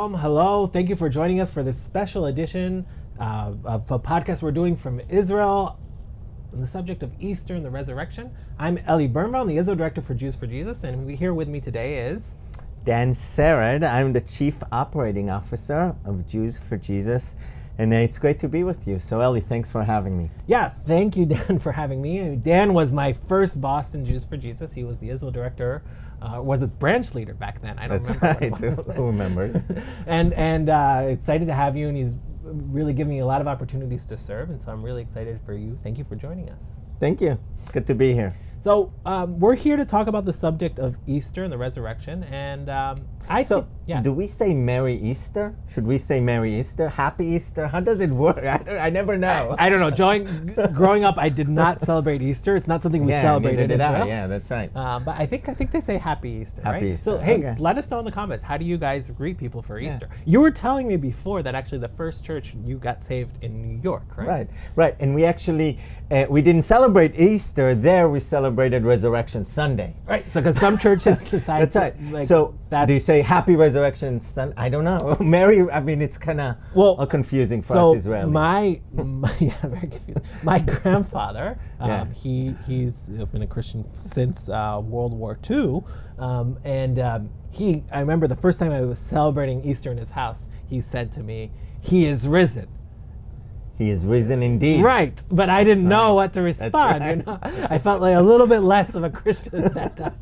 Shalom, hello. Thank you for joining us for this special edition of a podcast we're doing from Israel on the subject of Easter and the resurrection. I'm Eli Birnbaum, the Israel Director for Jews for Jesus, and here with me today is Dan Sered. I'm the Chief Operating Officer of Jews for Jesus, and it's great to be with you. So Eli, thanks for having me. Yeah, thank you, Dan, for having me. Dan was my first boss in Jews for Jesus. He was the Israel Director, was a branch leader back then. I don't remember. That's right. Who remembers? and excited to have you, and he's really giving me a lot of opportunities to serve, and so I'm really excited for you. Thank you for joining us. Thank you. Good to be here. So we're here to talk about the subject of Easter and the resurrection, and do we say Merry Easter? Should we say Merry Easter? Happy Easter? How does it work? I never know. I don't know. Growing up, I did not celebrate Easter. It's not something we celebrate in Israel. Yeah, that's right. But I think they say Happy Easter, right? Happy Easter. So hey, let us know in the comments. How do you guys greet people for Easter? You were telling me before that actually the first church you got saved in New York, right? Right. And we actually we didn't celebrate Easter there. We celebrated Resurrection Sunday. Right. So because some churches decide. That's right. Do you say Happy Resurrection Sunday? I don't know. Mary. I mean, it's kind of confusing for us Israelis. My very confusing. My grandfather, he's been a Christian since World War II, I remember the first time I was celebrating Easter in his house, he said to me, "He is risen." He is risen indeed. Right, but I didn't know what to respond. Right. You know? I felt like a little bit less of a Christian at that time.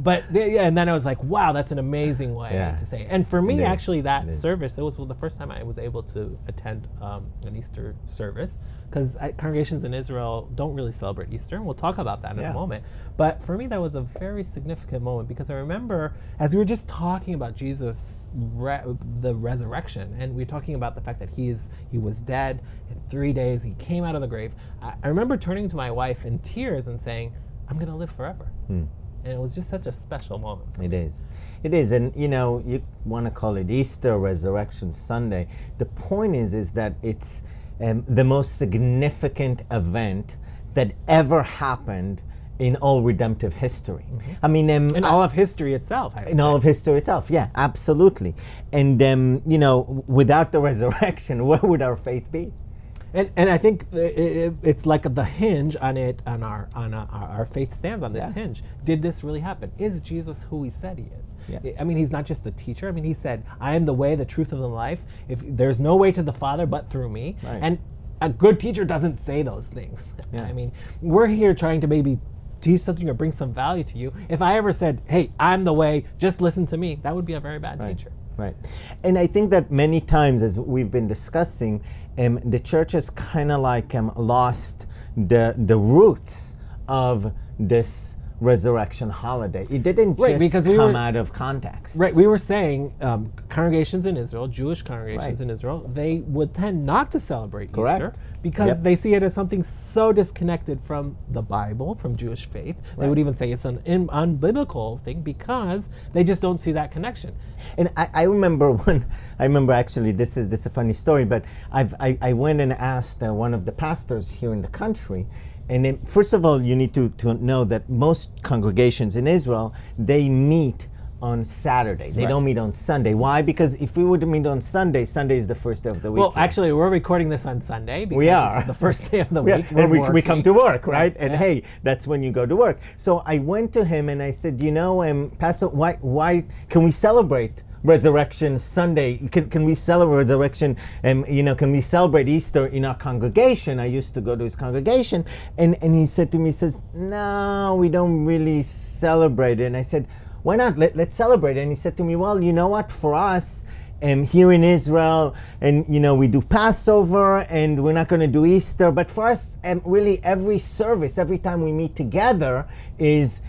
And then I was like, wow, that's an amazing way to say it. And for me, actually, that service, it was the first time I was able to attend an Easter service, because congregations in Israel don't really celebrate Easter, and we'll talk about that in a moment. But for me, that was a very significant moment, because I remember, as we were just talking about Jesus, the resurrection, and we were talking about the fact that he was dead. In 3 days, he came out of the grave. I remember turning to my wife in tears and saying, "I'm going to live forever." And it was just such a special moment. It is. And you want to call it Easter, Resurrection Sunday. The point is that it's the most significant event that ever happened in all redemptive history. I mean, in all of history itself. All of history itself, yeah, absolutely. And without the resurrection, where would our faith be? And I think it's like the hinge on it, on our faith stands on this hinge. Did this really happen? Is Jesus who he said he is? Yeah. I mean, he's not just a teacher. I mean, he said, "I am the way, the truth, and the life. If there's no way to the Father but through me." Right. And a good teacher doesn't say those things. Yeah. I mean, we're here trying to maybe teach something or bring some value to you. If I ever said, "Hey, I'm the way, just listen to me," that would be a very bad teacher. Right. And I think that many times, as we've been discussing, the church has kind of like lost the roots of this resurrection holiday. It didn't just come out of context. Right. We were saying congregations in Israel, Jewish congregations in Israel, they would tend not to celebrate Easter because they see it as something so disconnected from the Bible, from Jewish faith. They would even say it's an unbiblical thing because they just don't see that connection. And I remember actually, this is a funny story, but I went and asked one of the pastors here in the country. And then, first of all, you need to know that most congregations in Israel, they meet on Saturday. They don't meet on Sunday. Why? Because if we would meet on Sunday, Sunday is the first day of the week. Well, actually, we're recording this on Sunday because it's the first day of the week. And we come to work, right? And hey, that's when you go to work. So I went to him and I said, Pastor, why can we celebrate Resurrection Sunday? Can we celebrate resurrection? Can we celebrate Easter in our congregation? I used to go to his congregation, and he said to me, "No, we don't really celebrate it." And I said, "Why not? Let's celebrate it." And he said to me, "Well, you know what? For us, here in Israel, and we do Passover, and we're not going to do Easter. But for us, really, every service, every time we meet together, is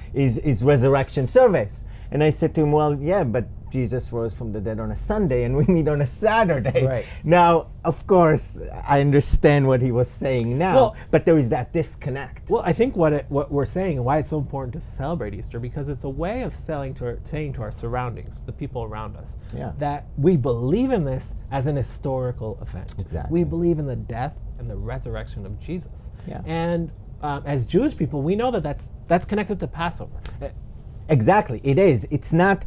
resurrection service." And I said to him, "Well, yeah, but Jesus rose from the dead on a Sunday, and we meet on a Saturday." Right. Now, of course, I understand what he was saying now, but there is that disconnect. Well, I think what we're saying and why it's so important to celebrate Easter, because it's a way of saying to our surroundings, the people around us, that we believe in this as an historical event. Exactly. We believe in the death and the resurrection of Jesus. Yeah. And as Jewish people, we know that that's connected to Passover. Exactly, it is. It's not,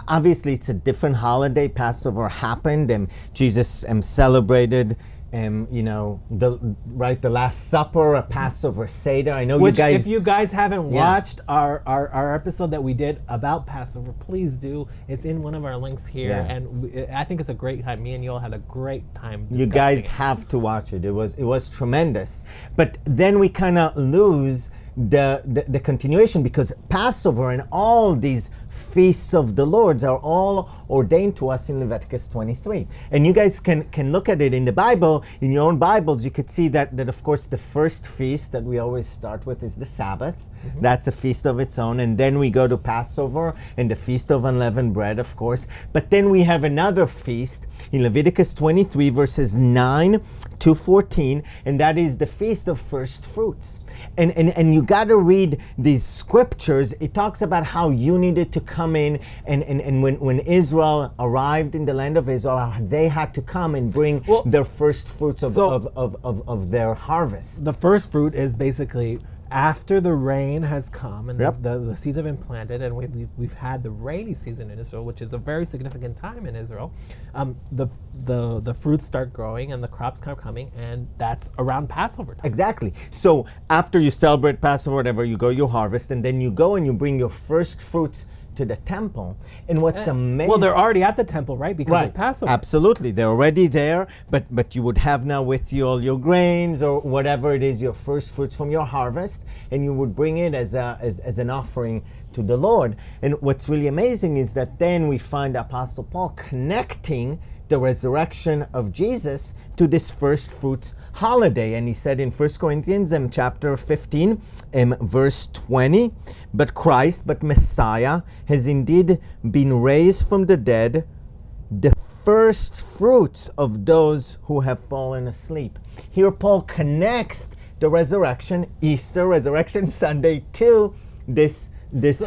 obviously it's a different holiday. Passover happened and Jesus celebrated the Last Supper, a Passover Seder. I know Which, you guys... if you guys haven't watched our episode that we did about Passover, please do. It's in one of our links here, and I think it's a great time. Me and Yoel had a great time discussing You guys have to watch it. It was tremendous. But then we kind of lose the continuation, because Passover and all these feasts of the Lords are all ordained to us in Leviticus 23. And you guys can look at it in the Bible, in your own Bibles. You could see that of course the first feast that we always start with is the Sabbath. Mm-hmm. That's a feast of its own. And then we go to Passover and the Feast of Unleavened Bread, of course. But then we have another feast in Leviticus 23 verses 9 to 14, and that is the Feast of First Fruits. And you got to read these scriptures. It talks about how you needed to come in, and when Israel arrived in the land of Israel, they had to come and bring their first fruits of their harvest. The first fruit is basically after the rain has come and the seeds have been planted, and we've had the rainy season in Israel, which is a very significant time in Israel. The fruits start growing and the crops start coming, and that's around Passover time. Exactly. So after you celebrate Passover, whatever, you harvest, and then you go and you bring your first fruits to the temple. And what's amazing... Well, they're already at the temple, right? Because of Passover. Absolutely. They're already there, but you would have now with you all your grains or whatever it is, your first fruits from your harvest, and you would bring it as an offering to the Lord. And what's really amazing is that then we find Apostle Paul connecting the resurrection of Jesus to this first fruits holiday. And he said in 1 Corinthians chapter 15, verse 20, but Christ, but Messiah, has indeed been raised from the dead, the first fruits of those who have fallen asleep. Here Paul connects the resurrection, Easter, Resurrection Sunday, to this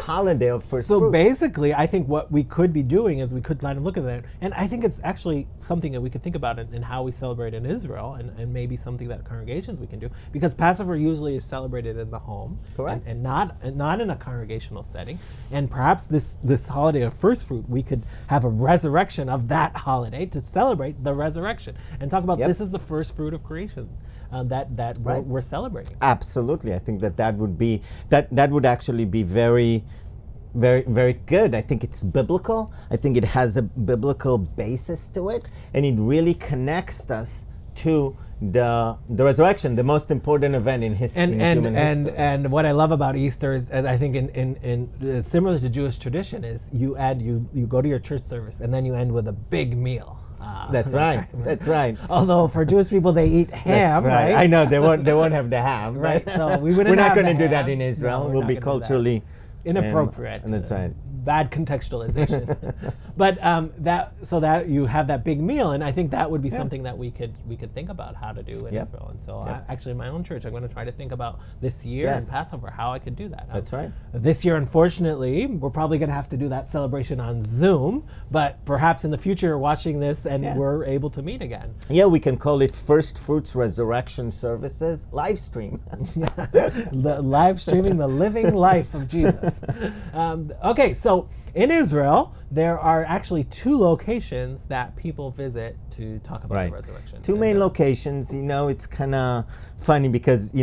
holiday of first fruits. So basically, I think what we could be doing is we could kind of look at that, and I think it's actually something that we could think about in how we celebrate in Israel, and maybe something that congregations we can do, because Passover usually is celebrated in the home, correct, and not in a congregational setting. And perhaps this holiday of first fruit, we could have a resurrection of that holiday to celebrate the resurrection and talk about this is the first fruit of creation that we're celebrating. Absolutely, I think that would be that would actually be very, very, very good. I think it's biblical. I think it has a biblical basis to it, and it really connects us to the resurrection, the most important event in history. And what I love about Easter is, and I think in similar to Jewish tradition, is you go to your church service and then you end with a big meal. That's right. That's right. Although for Jewish people they eat ham, right? I know they won't have the ham, right? So we're not going to do that in Israel. We'll be culturally inappropriate. And that's right. Bad contextualization. But that you have that big meal, and I think that would be something that we could think about how to do in Israel. And so actually in my own church, I'm going to try to think about this year and Passover, how I could do that. That's right. This year, unfortunately, we're probably going to have to do that celebration on Zoom, but perhaps in the future you're watching this and we're able to meet again. Yeah, we can call it First Fruits Resurrection Services live stream. Live streaming the living life of Jesus. Okay, so in Israel, there are actually 2 locations that people visit to talk about the resurrection. 2 main locations. It's kind of funny because,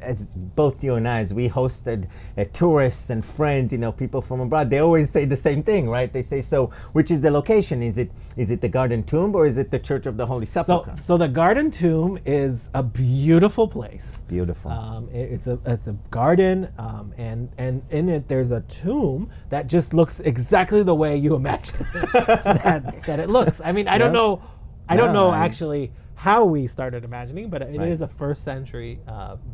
as both you and I, as we hosted tourists and friends, people from abroad, they always say the same thing, right? They say, so which is the location? Is it the Garden Tomb or is it the Church of the Holy Sepulchre? So the Garden Tomb is a beautiful place. Beautiful. It's a garden, and in it there's a tomb that just looks exactly the way you imagine that it looks. I mean, I don't know actually how we started imagining, but it is a first century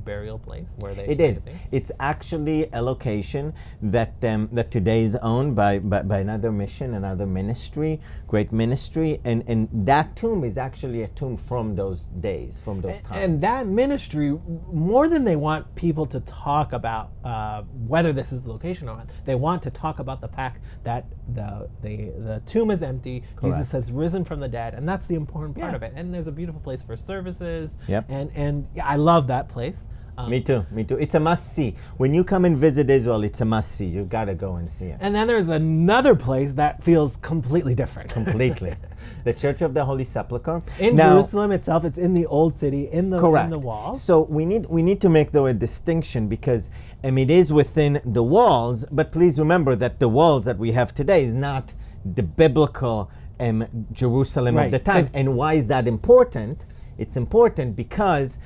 burial place where they. It is. It's actually a location that today is owned by another mission, another ministry, great ministry, and that tomb is actually a tomb from those days, from those times. And that ministry, more than they want people to talk about whether this is the location or not, they want to talk about the fact that the tomb is empty. Correct. Jesus has risen from the dead, and that's the important part of it. And there's a beautiful place for services. Yep. And I love that place. Me too. It's a must-see. When you come and visit Israel, it's a must-see. You've got to go and see it. And then there's another place that feels completely different. Completely. The Church of the Holy Sepulchre. In Jerusalem itself, it's in the old city, in the walls. So we need to make, though, a distinction, because it is within the walls, but please remember that the walls that we have today is not the biblical Jerusalem of the time. And why is that important? It's important because,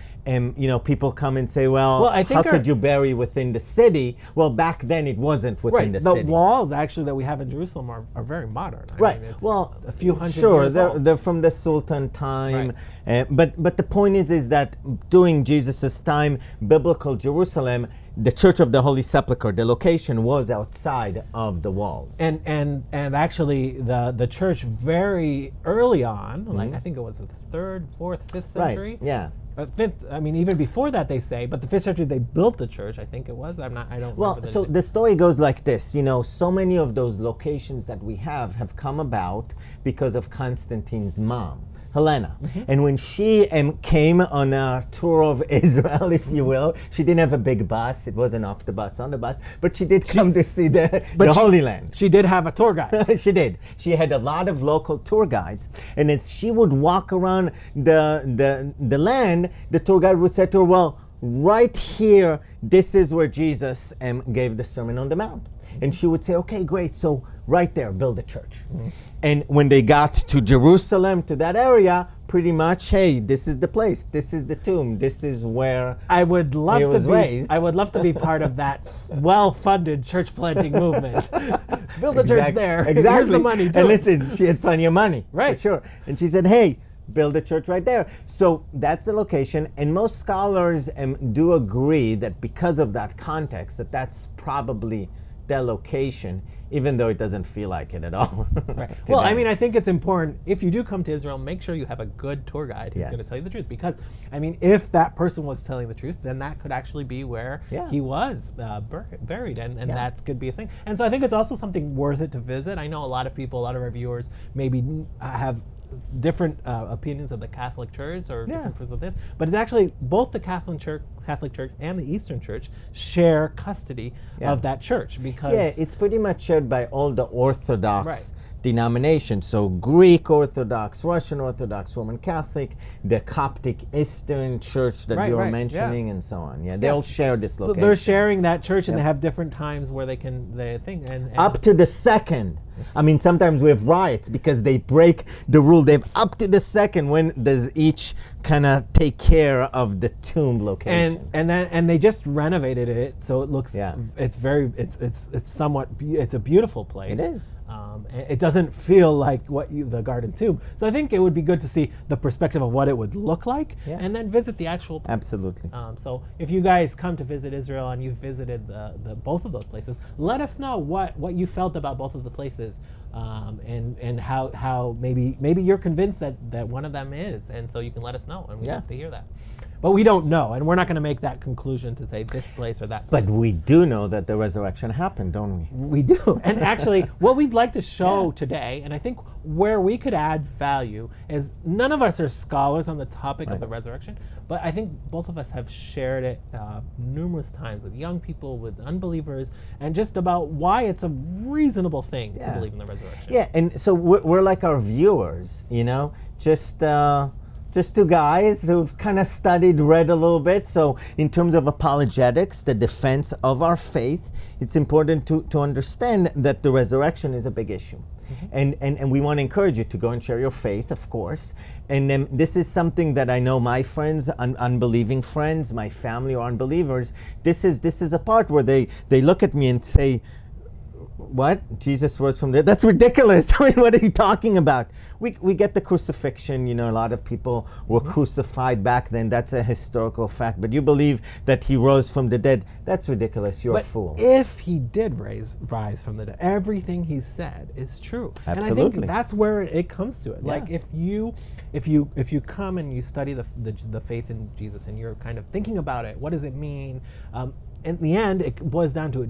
people come and say, well how could you bury within the city? Well, back then it wasn't within the city. The walls, actually, that we have in Jerusalem are very modern. I mean, it's a few hundred years old. They're from the Sultan time. But the point is that during Jesus' time, biblical Jerusalem, the Church of the Holy Sepulchre, the location was outside of the walls. And actually, the church very early on, like I think it was the 3rd, 4th, 5th century. Right. Yeah. 5th. I mean, even before that, they say, but the 5th century they built the church. I think it was. I don't. Well, so the story goes like this. So many of those locations that we have come about because of Constantine's mom, Helena. And when she came on a tour of Israel, if you will, she didn't have a big bus. It wasn't off the bus, on the bus, but she did come to see the Holy Land. She did have a tour guide. She did. She had a lot of local tour guides. And as she would walk around the land, the tour guide would say to her, well, right here, this is where Jesus gave the Sermon on the Mount. And she would say, okay, great, so right there, build a church. And when they got to Jerusalem, to that area, pretty much, hey, this is the place, this is the tomb, this is where I would love he was raised. I would love to be part of that well-funded church planting movement. Build a church there. Exactly. Here's the money. And listen, she had plenty of money, right? For sure. And she said, hey, build a church right there. So that's the location, and most scholars do agree that because of that context, that's probably their location, even though it doesn't feel like it at all. Right. Well, I mean, I think it's important, if you do come to Israel, make sure you have a good tour guide who's going to tell you the truth. Because, I mean, if that person was telling the truth, then that could actually be where he was buried, and that could be a thing. And so I think it's also something worth it to visit. I know a lot of people, a lot of our viewers maybe have different opinions of the Catholic Church or different views of this, but it's actually both the Catholic Church and the Eastern Church share custody of that church, because it's pretty much shared by all the Orthodox denominations. So Greek Orthodox, Russian Orthodox, Roman Catholic, the Coptic Eastern Church that you were mentioning, and so on. Yeah, they all share this location. So they're sharing that church, and they have different times where they think and up to the second. I mean, sometimes we have riots because they break the rule. They have up to the second when does each kind of take care of the tomb location. And they just renovated it, so it looks it's a beautiful place. It is. It doesn't feel like the Garden Tomb. So I think it would be good to see the perspective of what it would look like, and then visit the actual place. Absolutely. So if you guys come to visit Israel and you've visited the both of those places, let us know what you felt about both of the places, and how maybe you're convinced that one of them is, and so you can let us know, and we'd love to hear that. But we don't know, and we're not going to make that conclusion to say this place or that place. But we do know that the resurrection happened, don't we? We do. And actually, what we'd like to show today, and I think where we could add value, is none of us are scholars on the topic of the resurrection, but I think both of us have shared it numerous times with young people, with unbelievers, and just about why it's a reasonable thing to believe in the resurrection. Yeah, and so we're like our viewers, just two guys who've kind of studied, read a little bit. So in terms of apologetics, the defense of our faith, it's important to understand that the resurrection is a big issue. And we want to encourage you to go and share your faith, of course. And then this is something that I know my friends, unbelieving friends, my family or unbelievers, this is a part where they look at me and say, what? Jesus rose from the dead? That's ridiculous. I mean, what are you talking about? We get the crucifixion. A lot of people were crucified back then. That's a historical fact. But you believe that he rose from the dead? That's ridiculous. You're a fool. If he did rise from the dead, everything he said is true. Absolutely. And I think that's where it comes to it. Yeah. Like if you come and you study the faith in Jesus and you're kind of thinking about it, what does it mean? In the end, it boils down to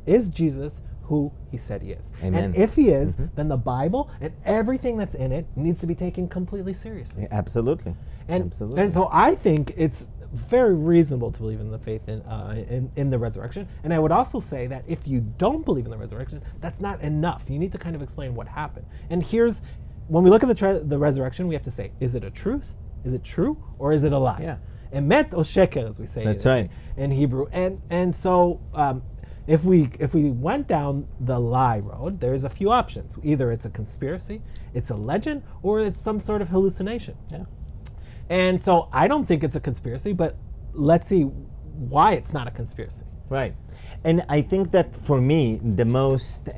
is Jesus who he said he is. Amen. And if he is, then the Bible and everything that's in it needs to be taken completely seriously. Yeah, absolutely. And so I think it's very reasonable to believe in the faith in the resurrection. And I would also say that if you don't believe in the resurrection, that's not enough. You need to kind of explain what happened. And here's, when we look at the resurrection, we have to say, is it a truth? Is it true? Or is it a lie? Yeah. Emet or sheker, as we say That's right. in Hebrew. And so if we went down the lie road, there's a few options. Either it's a conspiracy, it's a legend, or it's some sort of hallucination. Yeah. And so I don't think it's a conspiracy, but let's see why it's not a conspiracy. Right. And I think that for me, the most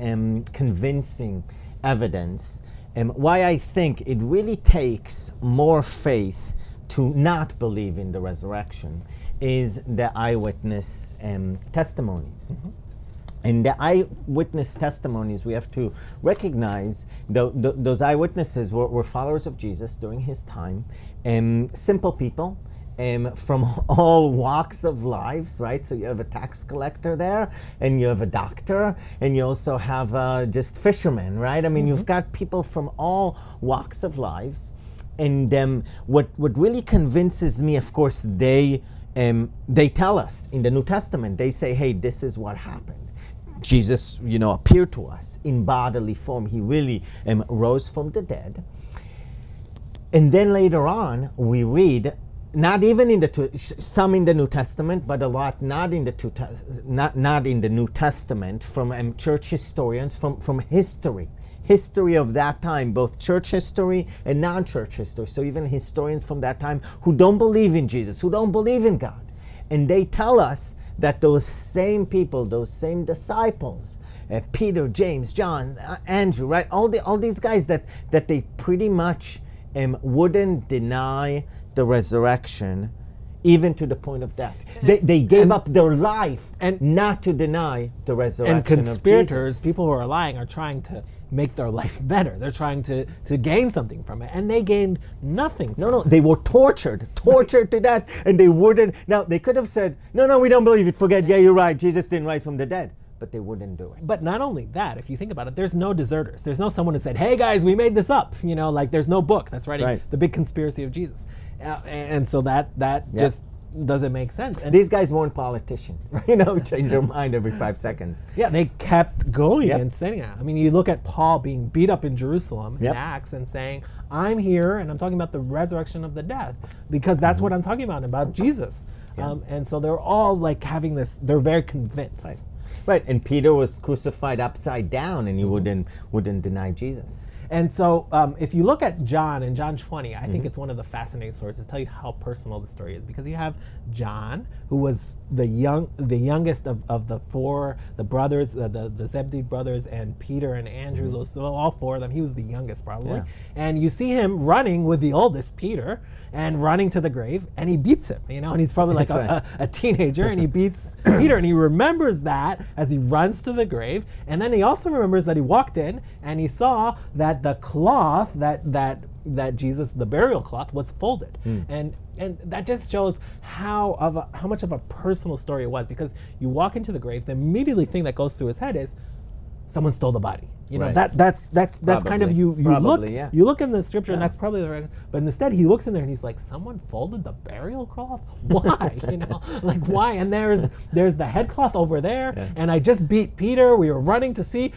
convincing evidence, why I think it really takes more faith to not believe in the resurrection, is the eyewitness testimonies. Mm-hmm. And the eyewitness testimonies, we have to recognize those eyewitnesses were followers of Jesus during his time, simple people from all walks of lives, right? So you have a tax collector there, and you have a doctor, and you also have just fishermen, right? I mean, you've got people from all walks of lives. And what really convinces me, of course, they tell us in the New Testament, they say, hey, this is what happened. Jesus, appeared to us in bodily form. He really rose from the dead. And then later on, we read, not even in some in the New Testament, but a lot not in the New Testament, from church historians, from history of that time, both church history and non-church history. So even historians from that time who don't believe in Jesus, who don't believe in God. And they tell us that those same people, those same disciples, Peter, James, John, Andrew, right? All these guys that they pretty much wouldn't deny the resurrection, even to the point of death. They gave up their life and not to deny the resurrection. And conspirators, of Jesus. People who are lying, are trying to make their life better. They're trying to gain something from it, and they gained nothing. No, they were tortured to death, and they wouldn't. Now they could have said, no, we don't believe it. Forget. Yeah, you're right. Jesus didn't rise from the dead. But they wouldn't do it. But not only that, if you think about it, there's no deserters. There's no someone who said, hey guys, we made this up. Like there's no book that's writing the big conspiracy of Jesus. And so that just doesn't make sense. And these guys weren't politicians, change their mind every 5 seconds. Yeah, they kept going and saying it. I mean, you look at Paul being beat up in Jerusalem in Acts and saying, I'm here and I'm talking about the resurrection of the dead, because that's what I'm talking about Jesus. Yeah. And so they're all like having this, they're very convinced. Right, and Peter was crucified upside down, and he wouldn't deny Jesus. And so if you look at John in John 20, I think it's one of the fascinating stories to tell you how personal the story is, because you have John, who was the youngest of the four, the brothers, the Zebedee brothers, and Peter and Andrew, those all four of them. He was the youngest probably. Yeah. And you see him running with the oldest, Peter, and running to the grave, and he beats him, and he's probably like a teenager, and he beats Peter, and he remembers that as he runs to the grave, and then he also remembers that he walked in and he saw that the cloth that Jesus, the burial cloth, was folded, and that just shows how much of a personal story it was, because you walk into the grave, the immediately thing that goes through his head is, someone stole the body. That's probably, kind of you look in the scripture, and that's probably the right. But instead he looks in there and he's like, someone folded the burial cloth? Why? Like why? And there's the headcloth over there, and I just beat Peter. They were running to see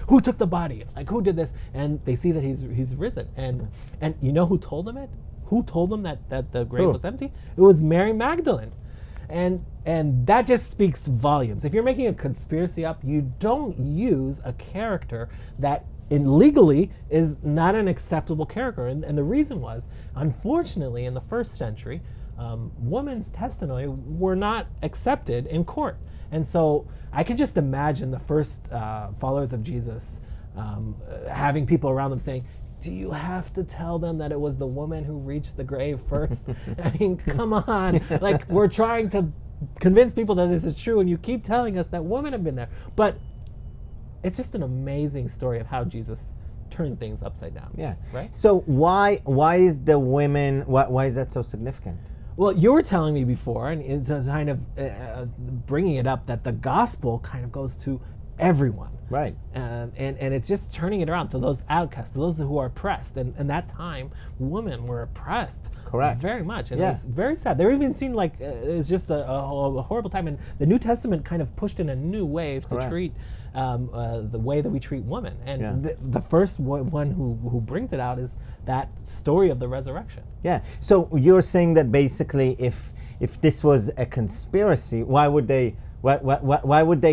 who took the body, like who did this, and they see that he's risen. And you know who told them it? Who told them that the grave was empty? It was Mary Magdalene. And that just speaks volumes. If you're making a conspiracy up, you don't use a character that legally is not an acceptable character. And the reason was, unfortunately, in the first century, women's testimony were not accepted in court. And so I could just imagine the first followers of Jesus having people around them saying, do you have to tell them that it was the woman who reached the grave first? I mean, come on. Like, we're trying to convince people that this is true, and you keep telling us that women have been there. But it's just an amazing story of how Jesus turned things upside down. Yeah. Right? So why is the women, why is that so significant? Well, you were telling me before, and it's kind of bringing it up, that the gospel kind of goes to everyone. Right. And it's just turning it around to those outcasts, to those who are oppressed. And in that time, women were oppressed. Correct. Very much. And it was very sad. They were even seen like it was just a horrible time. And the New Testament kind of pushed in a new way to treat the way that we treat women. And the first one who brings it out is that story of the resurrection. Yeah. So you're saying that basically if this was a conspiracy, why would they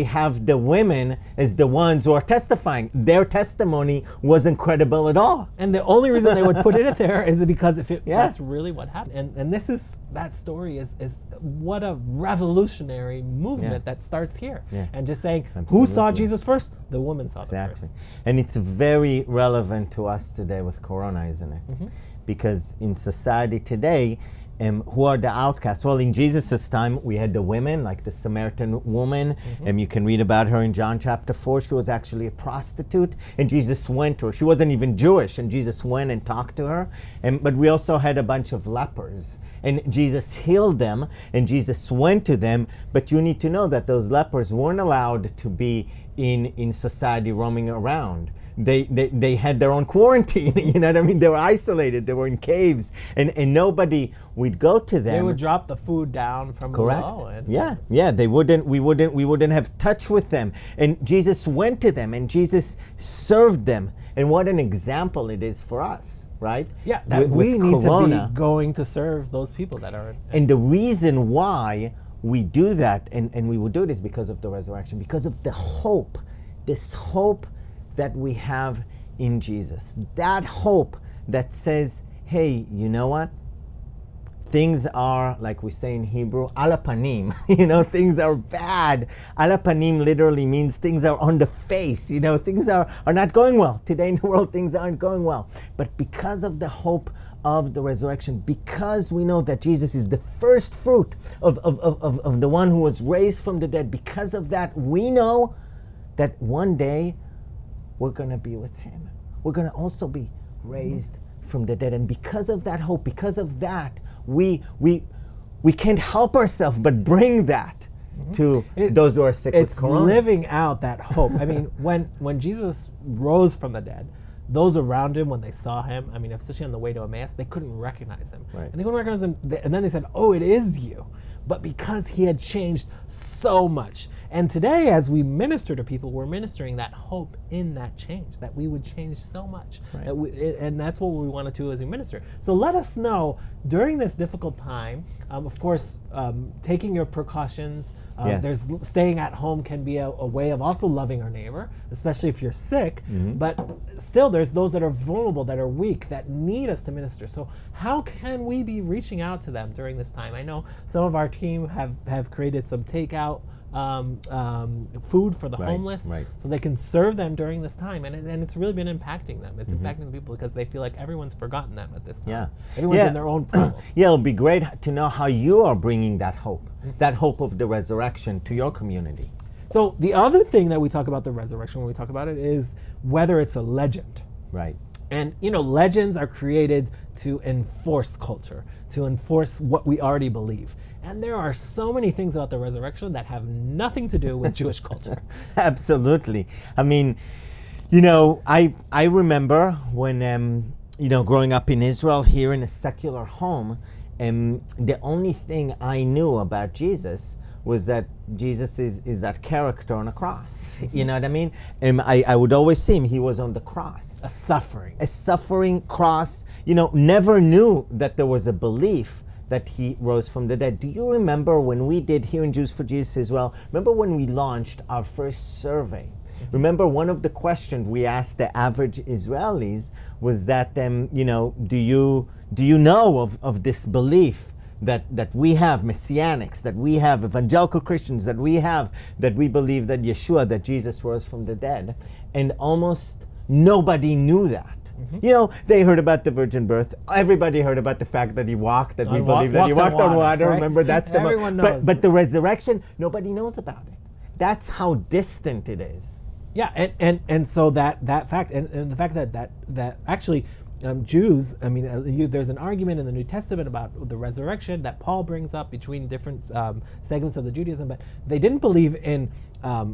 have the women as the ones who are testifying? Their testimony wasn't credible at all. And the only reason they would put it there is because that's really what happened. And that story is what a revolutionary movement that starts here. Yeah. And just saying, who saw Jesus first? The woman saw them first. And it's very relevant to us today with Corona, isn't it? Mm-hmm. Because in society today, who are the outcasts? Well, in Jesus' time, we had the women, like the Samaritan woman. You can read about her in John chapter 4. She was actually a prostitute, and Jesus went to her. She wasn't even Jewish, and Jesus went and talked to her. But we also had a bunch of lepers, and Jesus healed them, and Jesus went to them. But you need to know that those lepers weren't allowed to be in society roaming around. They had their own quarantine, you know what I mean? They were isolated, they were in caves, and nobody would go to them. They would drop the food down from below. And we wouldn't have touch with them. And Jesus went to them, and Jesus served them. And what an example it is for us, right? Yeah, that we need to be going to serve those people that are. And the reason why we do that, and we will do it, is because of the resurrection, because of the hope, this hope that we have in Jesus. That hope that says, hey, you know what? Things are, like we say in Hebrew, ala panim. Things are bad. Ala panim literally means things are on the face. Things are not going well. Today in the world, things aren't going well. But because of the hope of the resurrection, because we know that Jesus is the first fruit of the one who was raised from the dead, because of that, we know that one day we're going to be with him. We're going to also be raised from the dead. And because of that hope, because of that, we can't help ourselves but bring that to those who are sick with corona. It's living out that hope. I mean, when Jesus rose from the dead, those around him, when they saw him, I mean, especially on the way to Emmaus, they couldn't recognize him. Right. And they couldn't recognize him. And then they said, oh, it is you. But because he had changed so much. And today, as we minister to people, we're ministering that hope in that change, that we would change so much. Right. And that's what we want to do as we minister. So let us know during this difficult time, of course, taking your precautions. There's staying at home can be a way of also loving our neighbor, especially if you're sick. But still, there's those that are vulnerable, that are weak, that need us to minister. So how can we be reaching out to them during this time? I know some of our team have created some takeout food for the homeless, so they can serve them during this time, and it's really been impacting them. It's impacting the people because they feel like everyone's forgotten them at this time. Everyone's in their own problem. It'll be great to know how you are bringing that hope of the resurrection to your community. So the other thing that we talk about the resurrection when we talk about it is whether it's a legend. Right. And legends are created to enforce culture, to enforce what we already believe. And there are so many things about the resurrection that have nothing to do with Jewish culture. Absolutely. I mean, I remember when, growing up in Israel here in a secular home, the only thing I knew about Jesus was that Jesus is that character on a cross. You know what I mean? I would always see him. He was on the cross. A suffering cross. Never knew that there was a belief that he rose from the dead. Do you remember when we did here in Jews for Jesus as well? Remember when we launched our first survey? Remember one of the questions we asked the average Israelis was that, do you know of this belief that we have Messianics, that we have evangelical Christians, that we believe that Yeshua, that Jesus rose from the dead? And almost nobody knew that. They heard about the virgin birth. Everybody heard about the fact that he walked, that we believe that he walked on water. Right? Remember, that's the everyone knows. But the resurrection, nobody knows about it. That's how distant it is. Yeah, and so that fact, and the fact that actually Jews, I mean, there's an argument in the New Testament about the resurrection that Paul brings up between different segments of the Judaism, but they didn't believe in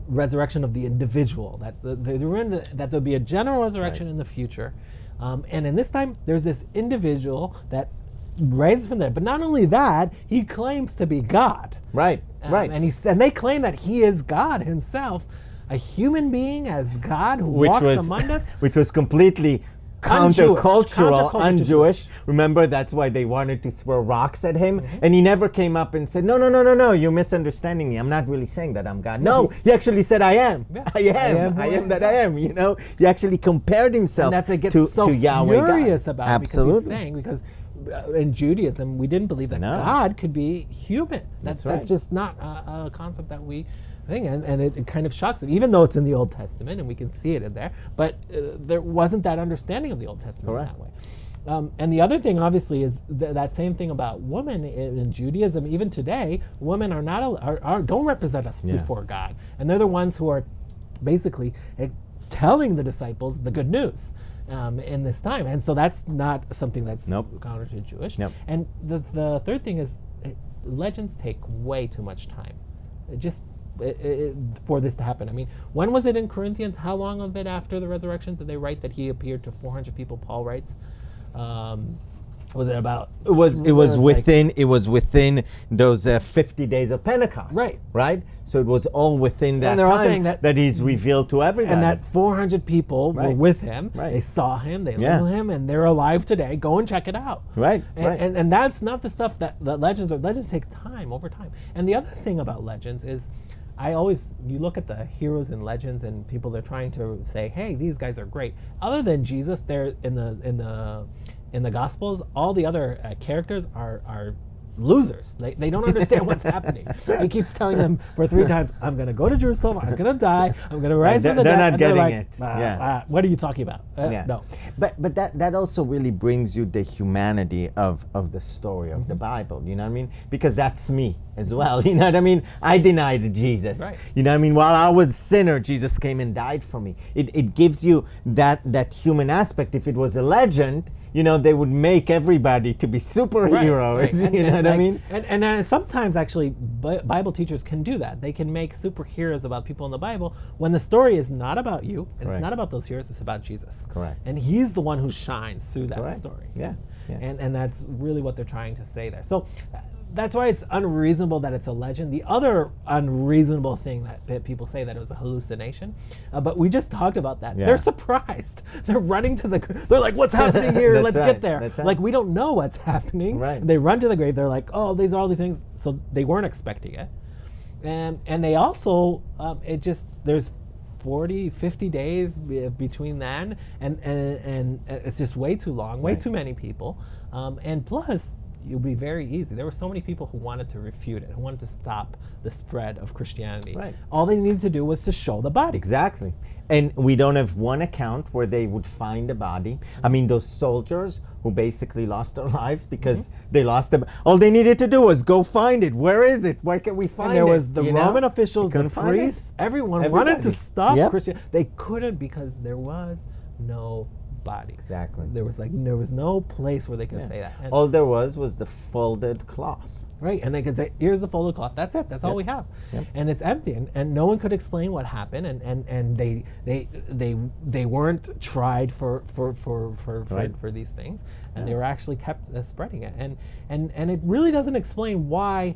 resurrection of the individual, that that there'll be a general resurrection in the future. And in this time, there's this individual that raises from the dead. But not only that, he claims to be God. Right, right. And they claim that he is God himself, a human being as God who walks among us. Which was completely countercultural, un-Jewish. Remember, that's why they wanted to throw rocks at him. Mm-hmm. And he never came up and said, no, you're misunderstanding me. I'm not really saying that I'm God. No, he actually said, I am. Yeah. I am that I am. You know, he actually compared himself to Yahweh God. Furious about Absolutely. Because in Judaism, we didn't believe that God could be human. That's just not a concept that we thing, and it kind of shocks them, even though it's in the Old Testament and we can see it in there, but there wasn't that understanding of the Old Testament that way. And the other thing, obviously, is that same thing about women in Judaism. Even today, women are not don't represent us before God, and they're the ones who are basically telling the disciples the good news in this time, and so that's not something that's counter to Jewish. And the third thing is legends take way too much time. For this to happen. I mean, when was it in Corinthians? How long of it after the resurrection did they write that he appeared to 400 people? Paul writes. Was it about? It was within those 50 days of Pentecost. Right. So it was all within that time all saying that he's revealed to everybody. And that 400 people were with him. They saw him. They knew him, and they're alive today. Go and check it out. And that's not the stuff that legends take time over time. And the other thing about legends is, you look at the heroes in legends and people they're trying to say, hey, these guys are great. Other than Jesus, they're in the Gospels, all the other characters are losers. They don't understand what's happening. He keeps telling them for 3 times, I'm going to go to Jerusalem, I'm going to die, I'm going to rise from the dead. They're not getting it. What are you talking about? No. But that also really brings you the humanity of the story of the Bible, you know what I mean? Because that's me as well, you know what I mean? I denied Jesus. You know what I mean? While I was a sinner, Jesus came and died for me. It gives you that human aspect. If it was a legend, you know, they would make everybody to be superheroes. You know what I mean? And sometimes, actually, Bible teachers can do that. They can make superheroes about people in the Bible when the story is not about you, and it's not about those heroes, it's about Jesus. And he's the one who shines through that story. And that's really what they're trying to say there. So that's why it's unreasonable that it's a legend. The other unreasonable thing that people say that it was a hallucination, but we just talked about that. They're surprised. They're running to they're like, what's happening here? Let's get there. Like, we don't know what's happening. They run to the grave. They're like, oh, these are all these things. So they weren't expecting it. And they also, there's 40, 50 days between then, and it's just way too long, way too many people. And plus, it would be very easy. There were so many people who wanted to refute it, who wanted to stop the spread of Christianity. All they needed to do was to show the body. Exactly. And we don't have one account where they would find a body. I mean, those soldiers who basically lost their lives because they lost them. All they needed to do was go find it. Where is it? Where can we find it? And there was the Roman officials, the priests, everyone wanted to stop Christianity. They couldn't because there was no body. Exactly. There was no place where they could say that. And all there was the folded cloth. And they could say, here's the folded cloth. That's it. That's all we have. And it's empty. And no one could explain what happened. And they weren't tried for these things. And they were actually kept spreading it. And it really doesn't explain why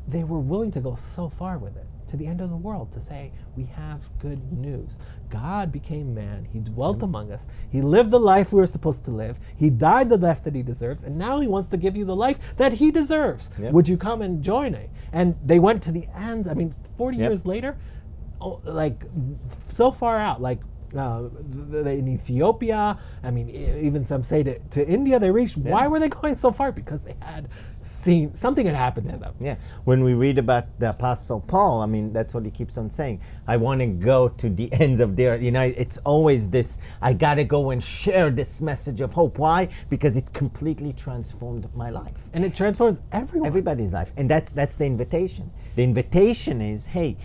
they were willing to go so far with it, to the end of the world, to say, we have good news. God became man. He dwelt among us. He lived the life we were supposed to live. He died the death that he deserves. And now he wants to give you the life that he deserves. Would you come and join it? And they went to the ends. I mean, 40 years later, like so far out, like in Ethiopia, I mean, even some say to India they reached. Why were they going so far? Because they had seen something had happened to them. When we read about the Apostle Paul, I mean, that's what he keeps on saying. I want to go to the ends of the earth. You know, it's always this, I got to go and share this message of hope. Why? Because it completely transformed my life. And it transforms everybody's life. And that's the invitation. The invitation is, hey,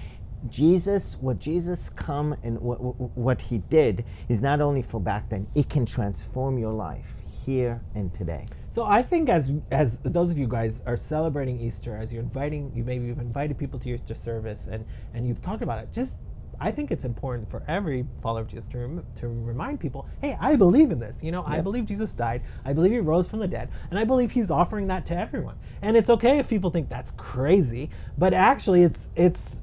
what Jesus come and what he did is not only for back then, it can transform your life here and today. So I think as those of you guys are celebrating Easter, as you've invited people to your Easter service, and you've talked about it, I think it's important for every follower of Jesus to remind people, hey, I believe in this. I believe Jesus died. I believe he rose from the dead. And I believe he's offering that to everyone. And it's okay if people think that's crazy, but actually it's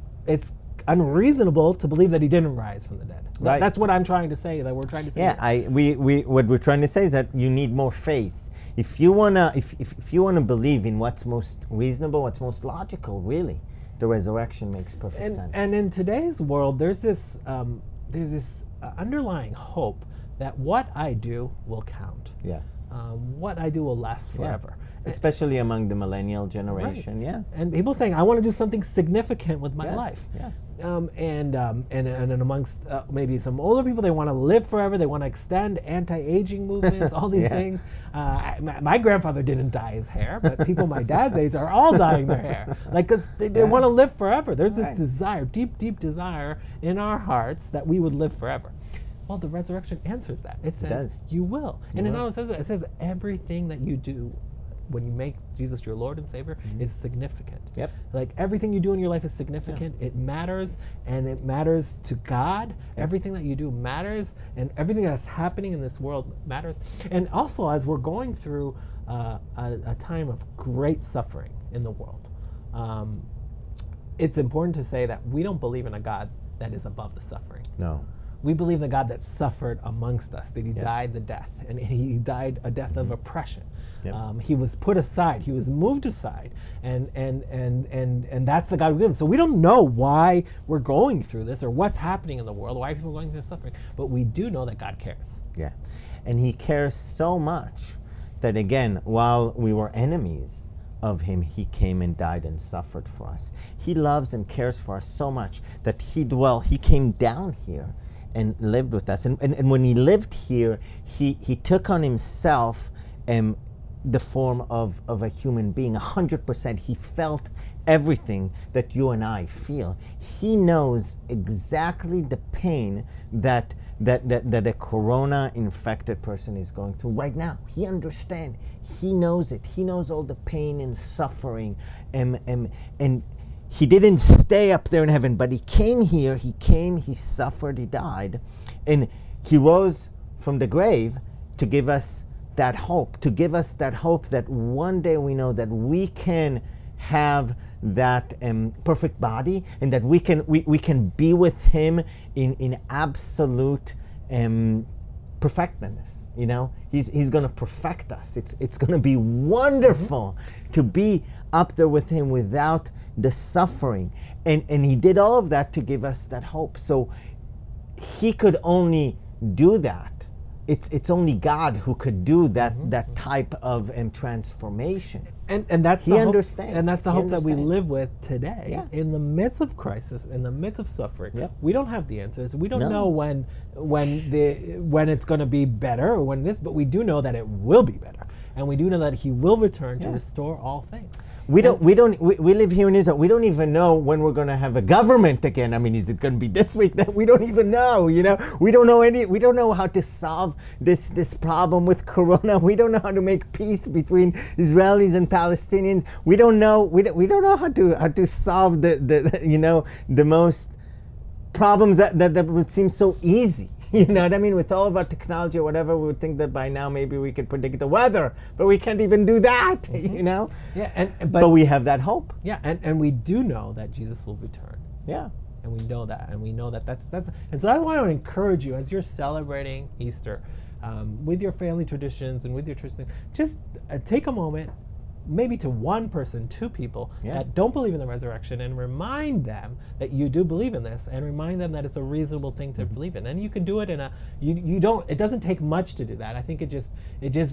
unreasonable to believe that he didn't rise from the dead. Right. That's what I'm trying to say, that we're trying to say. Yeah, what we're trying to say is that you need more faith. If you wanna believe in what's most reasonable, what's most logical, really, the resurrection makes perfect sense. And in today's world, there's this underlying hope that what I do will count. Yes. What I do will last forever. Yeah. Especially among the millennial generation, right. Yeah. And people saying, I want to do something significant with my life. Yes. And amongst maybe some older people, they want to live forever. They want to extend anti-aging movements, all these things. My grandfather didn't dye his hair, but people my dad's age are all dyeing their hair. Because they want to live forever. There's this desire, deep, deep desire in our hearts that we would live forever. Well, the resurrection answers that. It says, you will. And it not only says that, it says everything that you do when you make Jesus your Lord and Savior is significant. Yep. Like everything you do in your life is significant. Yeah. It matters, and it matters to God. Yeah. Everything that you do matters, and everything that's happening in this world matters. And also, as we're going through a time of great suffering in the world, it's important to say that we don't believe in a God that is above the suffering. No. We believe in the God that suffered amongst us, that he died the death, and he died a death of oppression. Yep. He was put aside, he was moved aside, and that's the God we live in. So we don't know why we're going through this or what's happening in the world, why people are going through this suffering, but we do know that God cares. Yeah, and he cares so much that, again, while we were enemies of him, he came and died and suffered for us. He loves and cares for us so much that he came down here and lived with us. And when he lived here, he took on himself the form of a human being, 100%. He felt everything that you and I feel. He knows exactly the pain that a corona-infected person is going through right now. He understands. He knows it. He knows all the pain and suffering. And he didn't stay up there in heaven, but he came here. He came, he suffered, he died. And he rose from the grave to give us that hope, that one day we know that we can have that perfect body, and that we can be with him in absolute perfectness. He's going to perfect us. It's going to be wonderful to be up there with him without the suffering, and he did all of that to give us that hope. So he could only do that. It's only God who could do that type of transformation. And that's he understands. And that's the hope that we live with today. Yeah. In the midst of crisis, in the midst of suffering. Yep. We don't have the answers. We don't know when it's going to be better or when this, but we do know that it will be better. And we do know that he will return to restore all things. We live here in Israel. We don't even know when we're going to have a government again. I mean, is it going to be this week? We don't even know. We don't know We don't know how to solve this problem with Corona. We don't know how to make peace between Israelis and Palestinians. We don't know. We don't know how to solve the most problems that would seem so easy. You know what I mean? With all of our technology or whatever, we would think that by now maybe we could predict the weather, but we can't even do that, Yeah, but we have that hope. Yeah, and we do know that Jesus will return. Yeah. And we know that, that's, and so I want to encourage you as you're celebrating Easter, with your family traditions and with your church things, just take a moment, maybe to one person, two people that don't believe in the resurrection, and remind them that you do believe in this, and remind them that it's a reasonable thing to believe in. And you can do it it doesn't take much to do that. I think it just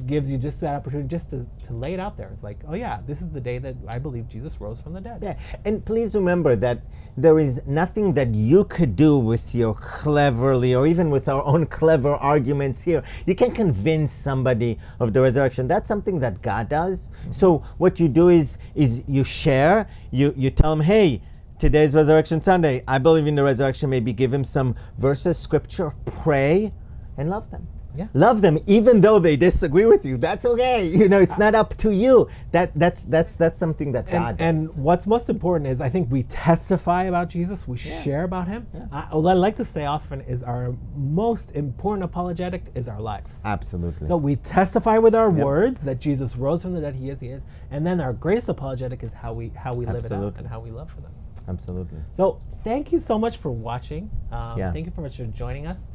gives you just that opportunity just to lay it out there. It's like, oh yeah, this is the day that I believe Jesus rose from the dead. Yeah, and please remember that there is nothing that you could do with your cleverly, or even with our own clever arguments here. You can't convince somebody of the resurrection. That's something that God does. So what you do is you share, you tell them, hey, today's Resurrection Sunday. I believe in the resurrection. Maybe give them some verses, scripture, pray, and love them. Yeah. Love them even though they disagree with you. That's okay. It's not up to you. That's something that God does. And what's most important is I think we testify about Jesus. We share about him. What I like to say often is our most important apologetic is our lives. Absolutely. So we testify with our words that Jesus rose from the dead. He is. And then our greatest apologetic is how we live it out and how we love for them. Absolutely. So thank you so much for watching. Thank you so much for joining us.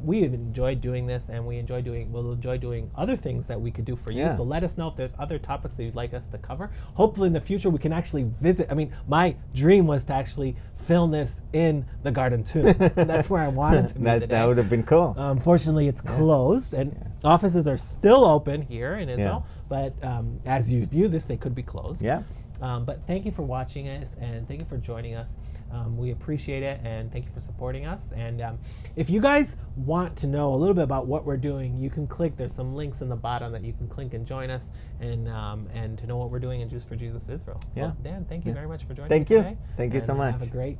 We have enjoyed doing this, and we'll enjoy doing other things that we could do for you. So let us know if there's other topics that you'd like us to cover. Hopefully in the future we can actually visit. I mean, my dream was to actually film this in the Garden Tomb. That's where I wanted to be today. That would have been cool. Unfortunately, it's closed, and offices are still open here in Israel. But as you view this, they could be closed. Yeah. But thank you for watching us, and thank you for joining us. We appreciate it, and thank you for supporting us. And if you guys want to know a little bit about what we're doing, you can click. There's some links in the bottom that you can click and join us, and to know what we're doing in Jews for Jesus Israel. So Dan, thank you very much for joining me today. Thank you so much. Have a great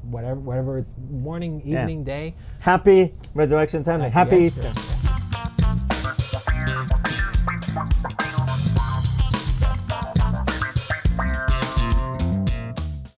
whatever it's morning, evening, day. Happy Resurrection Sunday. Happy Easter.